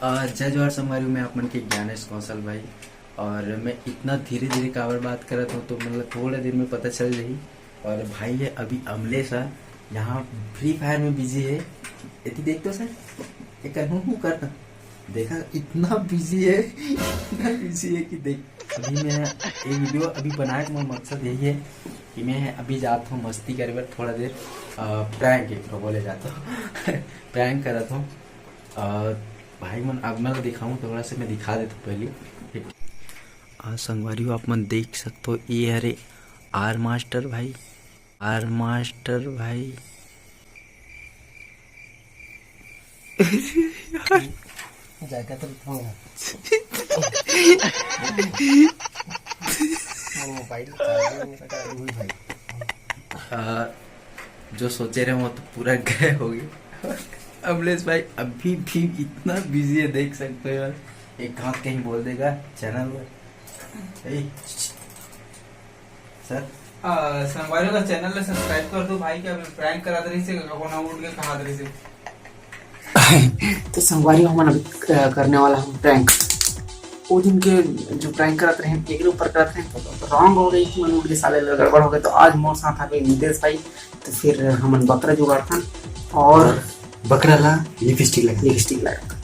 जय जोहार संगवारी में आप मन के ज्ञानेश कौशल भाई। और मैं इतना धीरे धीरे काबर बात करत हूँ तो मतलब थोड़ा देर में पता चल रही। और भाई है अभी अमलेश है यहाँ फ्री फायर में बिजी है। इतनी देख तो सर ये करता देखा इतना बिजी है इतना बिजी है कि देख अभी मैं ये वीडियो अभी बनाए का मकसद यही है कि मैं अभी जाता हूँ मस्ती करे बर थोड़ा देर प्रैंक एक बोले जाता हूँ प्रैंक करता हूँ। भाई मन अब मैं दिखाऊँ थोड़ा सा मैं दिखा देता हूँ पहले। संगवारी आप मन देख सकते हो ये अरे आर मास्टर भाई जाएगा तो मोबाइल भाई जो सोचे रहे वो तो पूरा गए हो गए। अमलेश भाई अभी भी इतना बिजी है देख सकते हो यार। एक हाथ कहीं बोल देगा चैनल पर सर संगवारी का चैनल ला सब्सक्राइब कर दो भाई। क्या प्रैंक करा रही से कोना उठ के कहा रही से तो संगवारी हम अभी करने वाला हम प्रैंक। वो दिन के जो प्रैंक करते रहे एक ऊपर करते हैं तो रॉन्ग हो गई मन उठ के साले गड़बड़ हो गए। तो आज मोर साथ आ गए नितेश भाई। तो फिर हम बकरा जुगाड़ था और बकरा ला लिपस्टिक लगा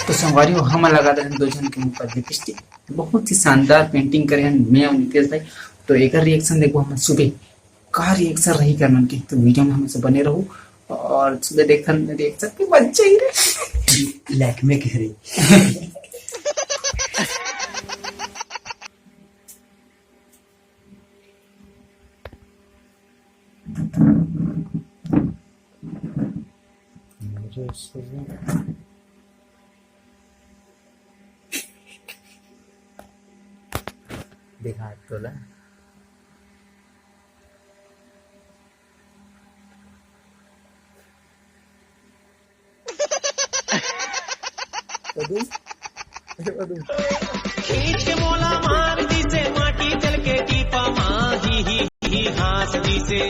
तो संगवारी हम लगा दे दो जन के मुंह पर लिपस्टिक बहुत ही शानदार पेंटिंग करे हैं मैं और नितेश भाई। तो एक रिएक्शन देखो हम सुबह का रिएक्शन रही करन के, तो वीडियो में हमें से बने रहो और सुबह देखन रिएक्शन के बच्चे ही रे लैक में कह रही दिखा तो ला खींच के मोला मार दी से माटी चल के टीपा माही ही हास दी से